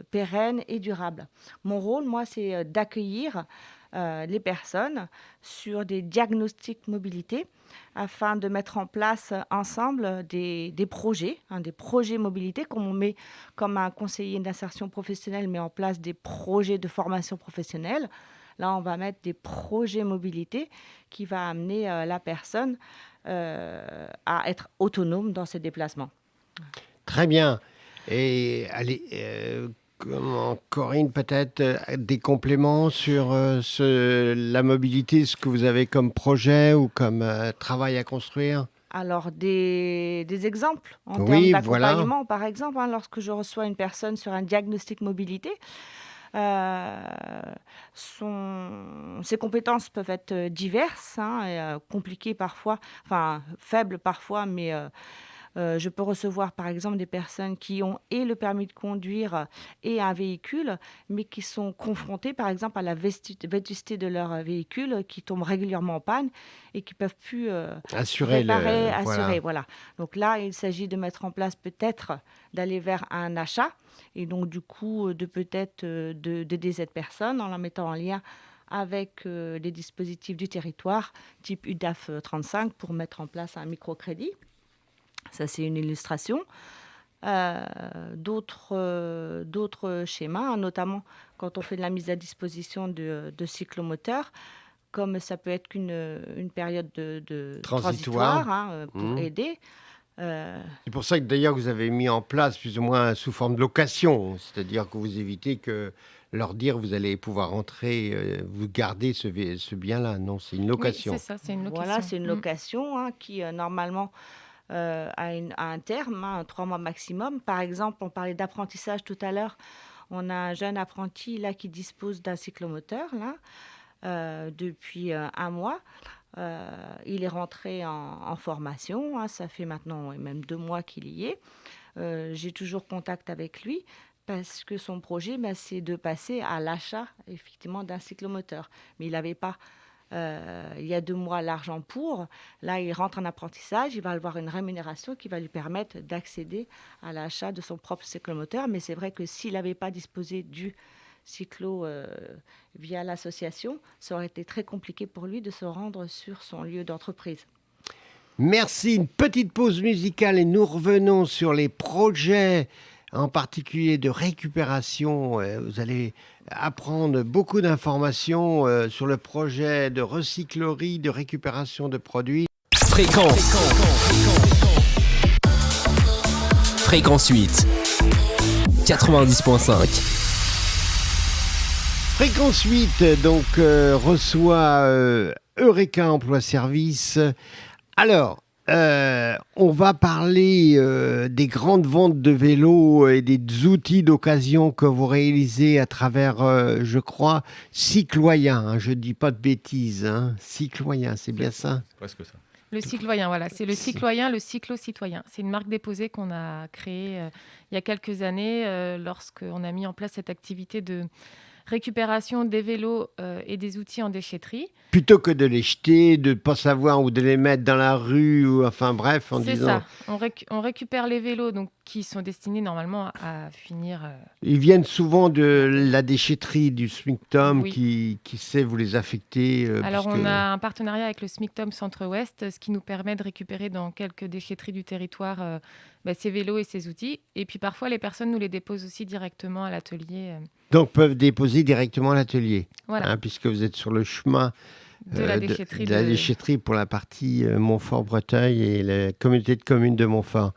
S5: pérenne et durable. Mon rôle, moi, c'est d'accueillir les personnes sur des diagnostics mobilité afin de mettre en place ensemble des projets, des projets mobilité, comme on met comme un conseiller d'insertion professionnelle met en place des projets de formation professionnelle. Là, on va mettre des projets mobilité qui va amener la personne à être autonome dans ses déplacements.
S2: Très bien. Et allez, Corinne, peut-être des compléments sur la mobilité, ce que vous avez comme projet ou comme travail à construire?
S5: Alors, des exemples en termes
S2: Oui,
S5: d'accompagnement, par exemple, lorsque je reçois une personne sur un diagnostic mobilité, ses compétences peuvent être diverses, et, compliquées parfois, enfin faibles parfois, mais je peux recevoir par exemple des personnes qui ont et le permis de conduire et un véhicule, mais qui sont confrontées par exemple à la vétusté de leur véhicule, qui tombe régulièrement en panne et qui ne peuvent plus
S2: Assurer
S5: assurer. Voilà. Donc là, il s'agit de mettre en place peut-être d'aller vers un achat et donc du coup de peut-être d'aider cette personne en la mettant en lien avec les dispositifs du territoire type UDAF 35 pour mettre en place un microcrédit. Ça, c'est une illustration. d'autres schémas, notamment quand on fait de la mise à disposition de cyclomoteurs, comme ça peut être une période de
S2: Transitoire.
S5: transitoire, hein, pour
S2: Mmh.
S5: aider. Euh,
S2: C'est pour ça que d'ailleurs vous avez mis en place plus ou moins sous forme de location, c'est-à-dire que vous évitez que leur dire vous allez pouvoir rentrer, vous garder ce bien-là. Non, c'est une
S4: Oui,
S2: location.
S4: c'est ça, c'est une
S5: voilà,
S4: location.
S5: c'est une location, hein, qui normalement a un terme, hein, 3 mois maximum. Par exemple, on parlait d'apprentissage tout à l'heure. On a un jeune apprenti là qui dispose d'un cyclomoteur là, depuis un mois. Il est rentré en formation, hein, ça fait maintenant même 2 mois qu'il y est. J'ai toujours contact avec lui parce que son projet, ben, c'est de passer à l'achat effectivement d'un cyclomoteur. Mais il n'avait pas, il y a 2 mois, l'argent pour. Là, il rentre en apprentissage, il va avoir une rémunération qui va lui permettre d'accéder à l'achat de son propre cyclomoteur. Mais c'est vrai que s'il n'avait pas disposé du cyclo via l'association, ça aurait été très compliqué pour lui de se rendre sur son lieu d'entreprise.
S2: Merci. Une petite pause musicale et nous revenons sur les projets, en particulier de récupération. Vous allez apprendre beaucoup d'informations sur le projet de recyclerie, de récupération de produits.
S1: Fréquence. Fréquence 8. 90.5.
S2: Fréquence 8 donc reçoit Eureka Emploi Service. Alors, on va parler des grandes ventes de vélos et des outils d'occasion que vous réalisez à travers, je crois, Cycloyen. Hein, je ne dis pas de bêtises. Hein. Cycloyen, c'est bien ça?
S3: C'est presque ça.
S4: Le cycloyen, voilà, c'est le cycloyen, le cyclo-citoyen. C'est une marque déposée qu'on a créée il y a quelques années lorsqu'on a mis en place cette activité de récupération des vélos et des outils en déchetterie.
S2: Plutôt que de les jeter, de ne pas savoir où de les mettre dans la rue, ou enfin bref, en
S4: C'est
S2: disant...
S4: ça. On récupère les vélos donc, qui sont destinés normalement à finir.
S2: Ils viennent souvent de la déchetterie du SMICTOM
S4: Oui.
S2: qui sait vous les affecter.
S4: Alors,
S2: puisque-
S4: on a un partenariat avec le SMICTOM Centre-Ouest, ce qui nous permet de récupérer dans quelques déchetteries du territoire ces vélos et ces outils. Et puis, parfois, les personnes nous les déposent aussi directement à l'atelier.
S2: Donc peuvent déposer directement à l'atelier,
S4: Voilà,
S2: hein, puisque vous êtes sur le chemin
S4: de la déchetterie.
S2: de la déchetterie pour la partie Montfort-Breteuil et la communauté de communes de Montfort.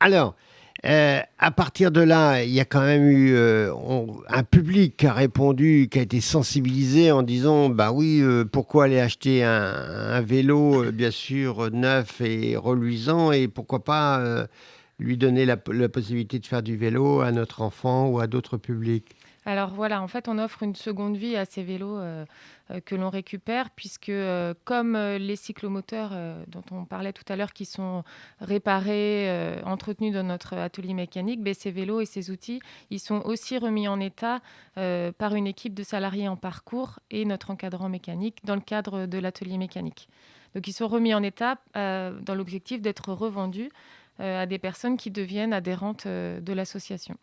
S2: Alors, à partir de là, il y a quand même eu un public qui a répondu, qui a été sensibilisé en disant, bah oui, pourquoi aller acheter un vélo, bien sûr, neuf et reluisant, et pourquoi pas lui donner la possibilité de faire du vélo à notre enfant ou à d'autres publics.
S4: Alors voilà, en fait, on offre une seconde vie à ces vélos que l'on récupère, puisque comme les cyclomoteurs dont on parlait tout à l'heure, qui sont réparés, entretenus dans notre atelier mécanique, ces vélos et ces outils, ils sont aussi remis en état par une équipe de salariés en parcours et notre encadrant mécanique dans le cadre de l'atelier mécanique. Donc ils sont remis en état dans l'objectif d'être revendus à des personnes qui deviennent adhérentes de l'association.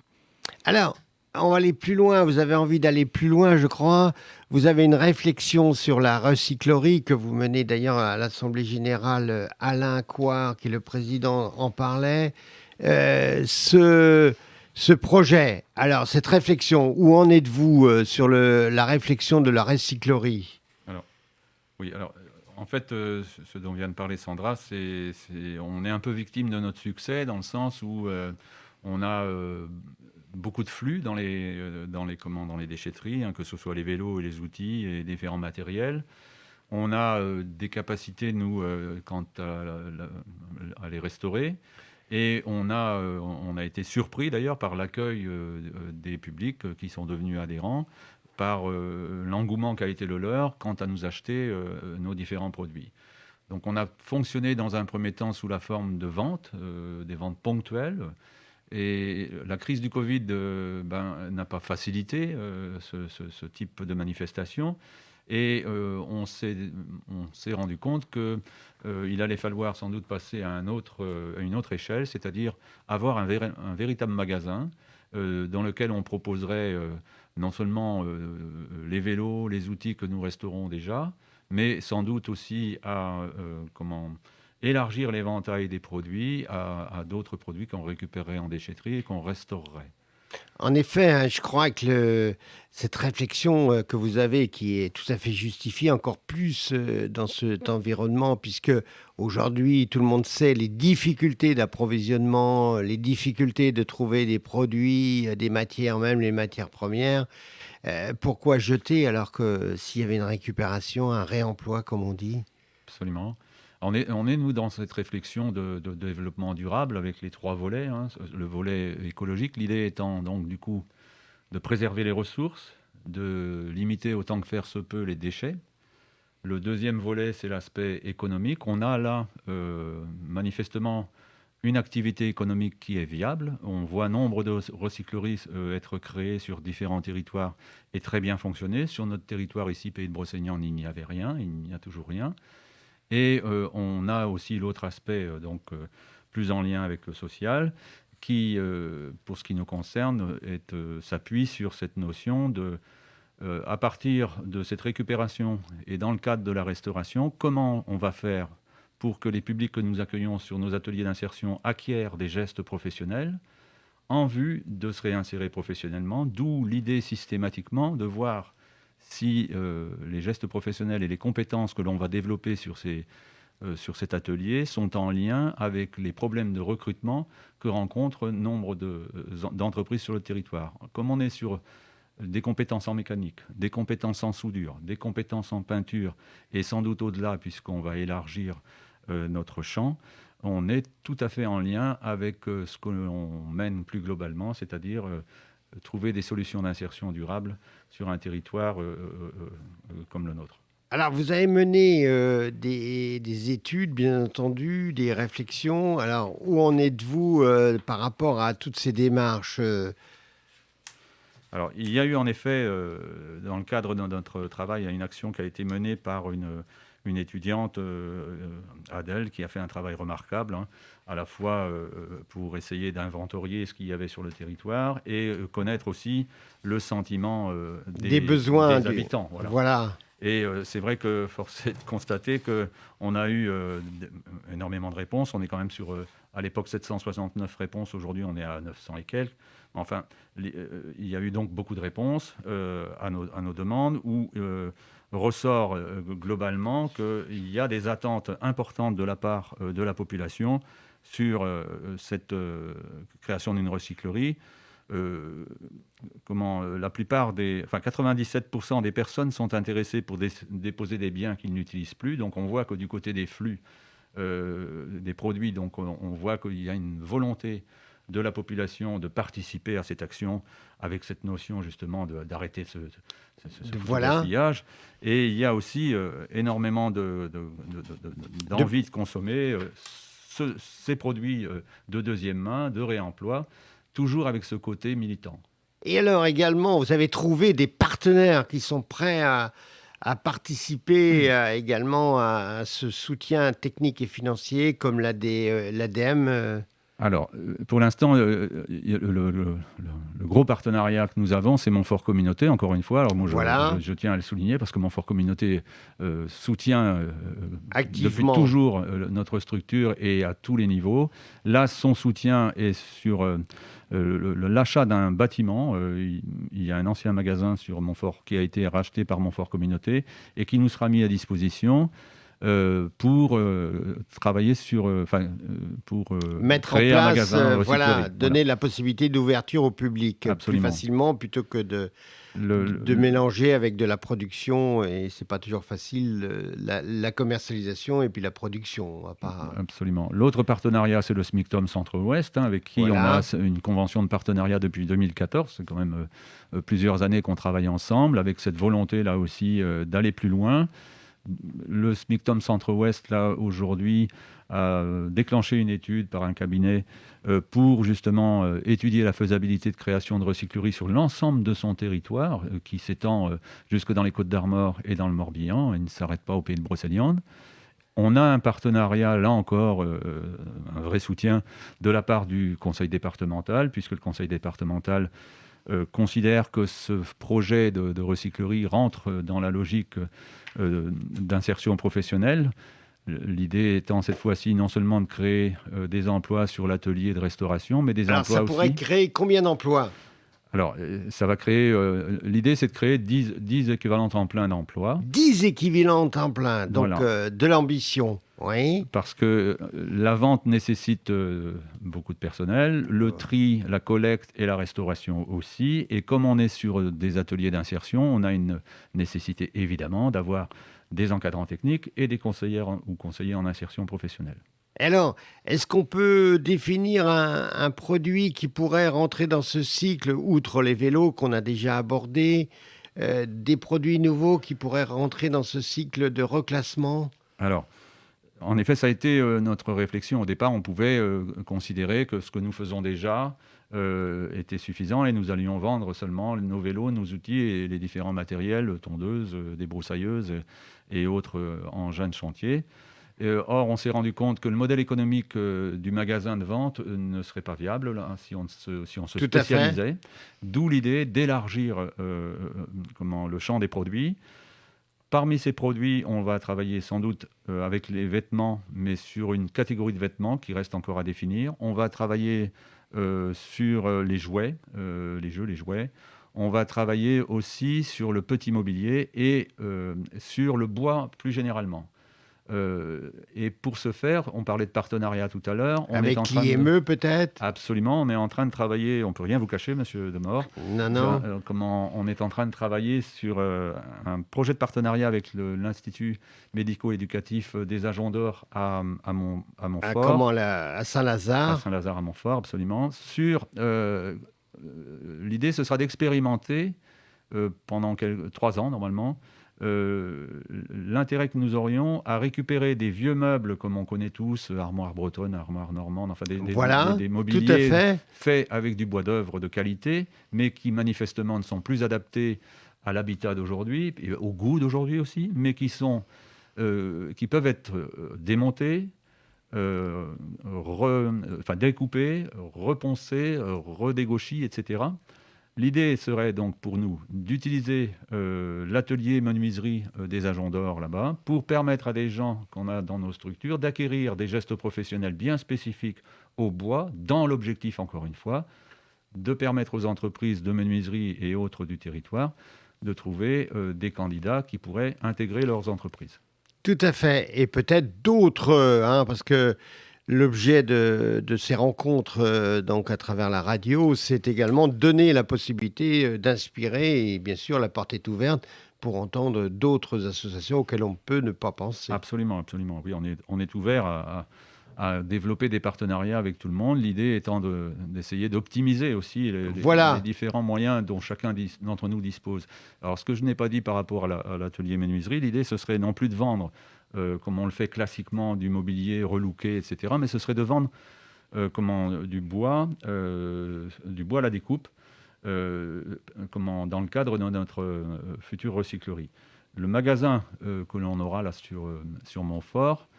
S2: Alors, on va aller plus loin. Vous avez envie d'aller plus loin, je crois. Vous avez une réflexion sur la recyclerie que vous menez d'ailleurs à l'Assemblée générale. Alain Couard, qui est le président, en parlait. Ce projet, alors cette réflexion, où en êtes-vous sur la réflexion de la recyclerie?
S3: Oui, alors en fait, ce dont vient de parler Sandra, on est un peu victime de notre succès dans le sens où on a beaucoup de flux dans les déchetteries, hein, que ce soit les vélos et les outils et différents matériels. On a des capacités, nous, quant à les restaurer. Et on a été surpris d'ailleurs par l'accueil des publics qui sont devenus adhérents, par l'engouement qui a été le leur quant à nous acheter nos différents produits. Donc on a fonctionné dans un premier temps sous la forme de ventes, des ventes ponctuelles. Et la crise du Covid n'a pas facilité ce type de manifestation. Et on s'est rendu compte qu'il allait falloir sans doute passer à une autre échelle, c'est-à-dire avoir un véritable magasin dans lequel on proposerait non seulement les vélos, les outils que nous restaurons déjà, mais sans doute aussi élargir l'éventail des produits à d'autres produits qu'on récupérerait en déchetterie et qu'on restaurerait.
S2: En effet, hein, je crois que cette réflexion que vous avez, qui est tout à fait justifiée, encore plus dans cet environnement, puisque aujourd'hui, tout le monde sait les difficultés d'approvisionnement, les difficultés de trouver des produits, des matières, même les matières premières. Pourquoi jeter alors que s'il y avait une récupération, un réemploi, comme on dit?
S3: Absolument. Nous, dans cette réflexion de développement durable avec les 3 volets, hein, le volet écologique, l'idée étant donc du coup de préserver les ressources, de limiter autant que faire se peut les déchets. Le deuxième volet, c'est l'aspect économique. On a là manifestement une activité économique qui est viable. On voit nombre de recycleries être créées sur différents territoires et très bien fonctionner. Sur notre territoire ici, Pays de Brocéliande, il n'y avait rien, il n'y a toujours rien. Et on a aussi l'autre aspect, plus en lien avec le social, qui, pour ce qui nous concerne, s'appuie sur cette notion de, à partir de cette récupération et dans le cadre de la restauration, comment on va faire pour que les publics que nous accueillons sur nos ateliers d'insertion acquièrent des gestes professionnels en vue de se réinsérer professionnellement, d'où l'idée systématiquement de voir si les gestes professionnels et les compétences que l'on va développer sur cet atelier sont en lien avec les problèmes de recrutement que rencontrent nombre d'entreprises sur le territoire. Comme on est sur des compétences en mécanique, des compétences en soudure, des compétences en peinture, et sans doute au-delà, puisqu'on va élargir notre champ, on est tout à fait en lien avec ce que l'on mène plus globalement, c'est-à-dire trouver des solutions d'insertion durable sur un territoire comme le nôtre.
S2: Alors, vous avez mené des études, bien entendu, des réflexions. Alors, où en êtes-vous par rapport à toutes ces démarches
S3: Alors, il y a eu en effet, dans le cadre de notre travail, une action qui a été menée par une étudiante, Adèle, qui a fait un travail remarquable, hein, à la fois pour essayer d'inventorier ce qu'il y avait sur le territoire et connaître aussi le sentiment
S2: des besoins
S3: des habitants.
S2: Voilà.
S3: Et c'est vrai que force est de constater qu'on a eu énormément de réponses. On est quand même sur, à l'époque, 769 réponses. Aujourd'hui, on est à 900 et quelques. Enfin, il y a eu donc beaucoup de réponses à nos demandes où ressort globalement qu'il y a des attentes importantes de la part de la population sur cette création d'une recyclerie. La plupart 97% des personnes sont intéressées pour déposer des biens qu'ils n'utilisent plus. Donc on voit que du côté des flux des produits, donc on voit qu'il y a une volonté de la population de participer à cette action avec cette notion justement d'arrêter ce gaspillage. Et il y a aussi énormément d'envie de consommer ces produits de deuxième main, de réemploi, toujours avec ce côté militant.
S2: Et alors également, vous avez trouvé des partenaires qui sont prêts à participer également à ce soutien technique et financier comme l'ADEME
S3: Alors, pour l'instant, le gros partenariat que nous avons, c'est Montfort Communauté, encore une fois. Alors, moi, je tiens à le souligner parce que Montfort Communauté soutient depuis toujours notre structure et à tous les niveaux. Là, son soutien est sur l'achat d'un bâtiment. Il y a un ancien magasin sur Montfort qui a été racheté par Montfort Communauté et qui nous sera mis à disposition pour travailler pour
S2: mettre
S3: créer
S2: en
S3: un
S2: place,
S3: magasin
S2: donner la possibilité d'ouverture au public plus facilement plutôt que de mélanger avec de la production, et c'est pas toujours facile, la commercialisation et puis la production.
S3: Absolument. L'autre partenariat, c'est le SMICTOM Centre-Ouest, avec qui on a une convention de partenariat depuis 2014. C'est quand même plusieurs années qu'on travaille ensemble, avec cette volonté là aussi d'aller plus loin. Le SMICTOM Centre-Ouest, là, aujourd'hui, a déclenché une étude par un cabinet pour justement étudier la faisabilité de création de recyclerie sur l'ensemble de son territoire, qui s'étend jusque dans les Côtes-d'Armor et dans le Morbihan, et ne s'arrête pas au Pays de Brocéliande. On a un partenariat, là encore, un vrai soutien de la part du conseil départemental, puisque le conseil départemental considère que ce projet de recyclerie rentre dans la logique d'insertion professionnelle. L'idée étant cette fois-ci non seulement de créer des emplois sur l'atelier de restauration, mais des
S2: Alors,
S3: emplois
S2: ça pourrait
S3: aussi.
S2: créer combien d'emplois?
S3: Alors, ça va créer. L'idée, c'est de créer 10 équivalents temps plein d'emplois.
S2: 10 équivalents temps plein, donc
S3: Voilà.
S2: de l'ambition. Oui.
S3: Parce que la vente nécessite beaucoup de personnel, le tri, la collecte et la restauration aussi. Et comme on est sur des ateliers d'insertion, on a une nécessité évidemment d'avoir des encadrants techniques et des conseillères ou conseillers en insertion professionnelle.
S2: Alors, est-ce qu'on peut définir un produit qui pourrait rentrer dans ce cycle, outre les vélos qu'on a déjà abordés, des produits nouveaux qui pourraient rentrer dans ce cycle de reclassement?
S3: Alors, en effet, ça a été notre réflexion. Au départ, on pouvait considérer que ce que nous faisons déjà était suffisant et nous allions vendre seulement nos vélos, nos outils et les différents matériels, tondeuses, débroussailleuses et autres engins de chantier. Or, on s'est rendu compte que le modèle économique du magasin de vente ne serait pas viable là, si on se
S2: Tout à fait.
S3: spécialisait. D'où l'idée d'élargir le champ des produits. Parmi ces produits, on va travailler sans doute avec les vêtements, mais sur une catégorie de vêtements qui reste encore à définir. On va travailler sur les jouets, les jeux, les jouets. On va travailler aussi sur le petit mobilier et sur le bois plus généralement. Et pour ce faire, on parlait de partenariat tout à l'heure.
S2: Avec l'IME peut-être?
S3: Absolument, on est en train de travailler, on ne peut rien vous cacher, monsieur Demore.
S2: Non.
S3: On est en train de travailler sur un projet de partenariat avec l'Institut médico-éducatif des Agents d'Or à Montfort.
S2: À Saint-Lazare?
S3: À Saint-Lazare à Montfort, absolument. L'idée, ce sera d'expérimenter pendant 3 ans, normalement, l'intérêt que nous aurions à récupérer des vieux meubles comme on connaît tous, armoire bretonne, armoire normande, enfin des
S2: tout à
S3: mobiliers
S2: fait.
S3: faits avec du bois d'œuvre de qualité, mais qui manifestement ne sont plus adaptés à l'habitat d'aujourd'hui, et au goût d'aujourd'hui aussi, mais qui peuvent être démontés, découpés, reponcés, redégauchis, etc. L'idée serait donc pour nous d'utiliser l'atelier menuiserie des Agents d'Or là-bas pour permettre à des gens qu'on a dans nos structures d'acquérir des gestes professionnels bien spécifiques au bois, dans l'objectif, encore une fois, de permettre aux entreprises de menuiserie et autres du territoire de trouver des candidats qui pourraient intégrer leurs entreprises.
S2: Tout à fait. Et peut-être d'autres, parce que l'objet de ces rencontres, donc à travers la radio, c'est également donner la possibilité d'inspirer, et bien sûr, la porte est ouverte pour entendre d'autres associations auxquelles on peut ne pas penser.
S3: Absolument, absolument. Oui, on est ouvert à développer des partenariats avec tout le monde. L'idée étant d'essayer d'optimiser aussi les différents moyens dont chacun d'entre nous dispose. Alors, ce que je n'ai pas dit par rapport à l'atelier menuiserie, l'idée, ce serait non plus de vendre comme on le fait classiquement, du mobilier relooké, etc. Mais ce serait de vendre du bois à la découpe, dans le cadre de notre future recyclerie. Le magasin que l'on aura là sur Montfort,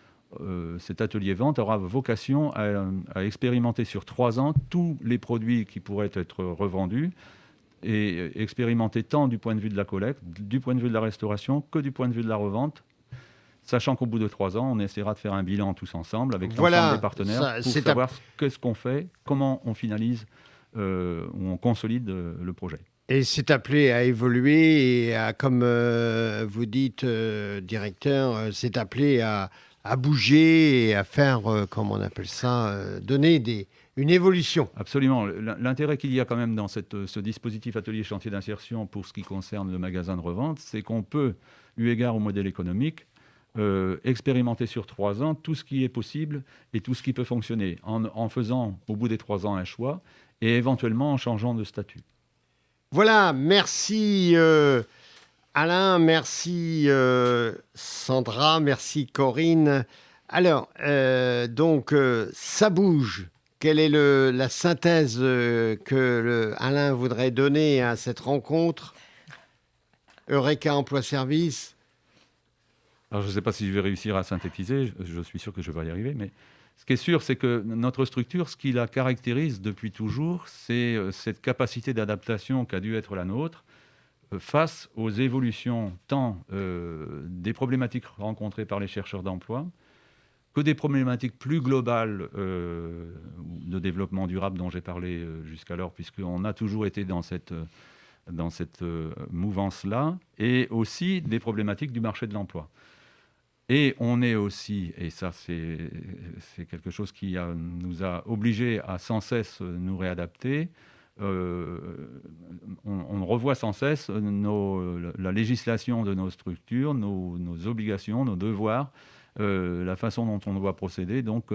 S3: cet atelier vente aura vocation à expérimenter sur 3 ans tous les produits qui pourraient être revendus et expérimenter tant du point de vue de la collecte, du point de vue de la restauration que du point de vue de la revente. Sachant qu'au bout de 3 ans, on essaiera de faire un bilan tous ensemble avec l'ensemble des partenaires pour savoir qu'est-ce qu'on fait, comment on finalise ou on consolide le projet.
S2: Et c'est appelé à évoluer et comme vous dites, directeur, c'est appelé à bouger et à faire, comment on appelle ça, donner une évolution.
S3: Absolument. L'intérêt qu'il y a quand même dans ce dispositif atelier chantier d'insertion pour ce qui concerne le magasin de revente, c'est qu'on peut, eu égard au modèle économique, expérimenter sur 3 ans tout ce qui est possible et tout ce qui peut fonctionner en faisant au bout des 3 ans un choix et éventuellement en changeant de statut.
S2: Voilà, merci Alain, merci Sandra, merci Corinne. Alors, donc, ça bouge. Quelle est la synthèse que Alain voudrait donner à cette rencontre Eureka Emploi Service?
S3: Alors, je ne sais pas si je vais réussir à synthétiser, je suis sûr que je vais y arriver, mais ce qui est sûr, c'est que notre structure, ce qui la caractérise depuis toujours, c'est cette capacité d'adaptation qu'a dû être la nôtre face aux évolutions tant des problématiques rencontrées par les chercheurs d'emploi que des problématiques plus globales de développement durable dont j'ai parlé jusqu'alors, puisqu'on a toujours été dans cette mouvance-là, et aussi des problématiques du marché de l'emploi. Et on est aussi, et ça c'est quelque chose qui nous a obligés à sans cesse nous réadapter, on revoit sans cesse la législation de nos structures, nos obligations, nos devoirs, la façon dont on doit procéder. Donc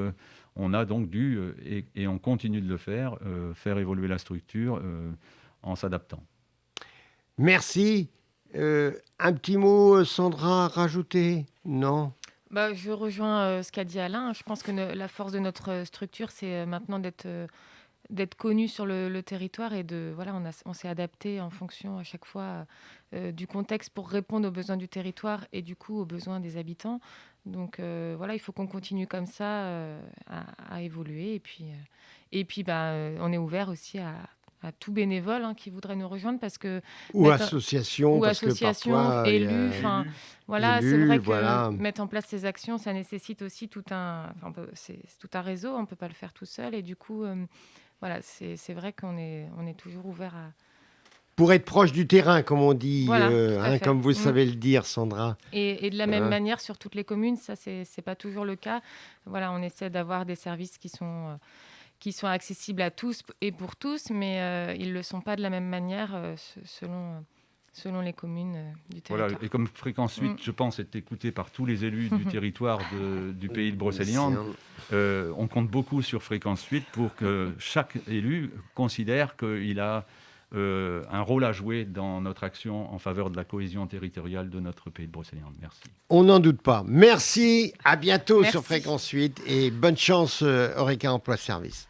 S3: on a donc dû, et on continue de le faire évoluer la structure en s'adaptant.
S2: Merci. Un petit mot, Sandra, à rajouter? Non?
S4: Je rejoins ce qu'a dit Alain. Je pense que la force de notre structure, c'est maintenant d'être connu sur le territoire et on s'est adapté en fonction à chaque fois du contexte pour répondre aux besoins du territoire et du coup aux besoins des habitants. Donc il faut qu'on continue comme ça à évoluer et puis on est ouvert aussi à tout bénévole qui voudrait nous rejoindre parce que
S2: association,
S4: parfois, élus, c'est vrai que mettre en place ces actions, ça nécessite aussi c'est tout un réseau, on peut pas le faire tout seul et du coup c'est vrai qu'on est toujours ouvert à
S2: pour être proche du terrain, comme on dit, comme vous savez le dire, Sandra.
S4: Et de la même manière sur toutes les communes, ça c'est pas toujours le cas. On essaie d'avoir des services qui sont accessibles à tous et pour tous, mais ils ne le sont pas de la même manière selon les communes du territoire.
S3: Voilà, et comme Fréquence 8, je pense, est écouté par tous les élus du territoire du pays de Brocéliande, on compte beaucoup sur Fréquence 8 pour que chaque élu considère qu'il a un rôle à jouer dans notre action en faveur de la cohésion territoriale de notre pays de Brocéliande. Merci.
S2: On n'en doute pas. Merci, à bientôt sur Fréquence 8 et bonne chance Oreca Emploi Service.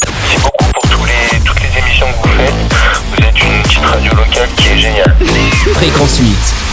S6: Merci beaucoup pour toutes les émissions que vous faites. Vous êtes une petite radio locale qui est géniale.
S1: Fréquence 8.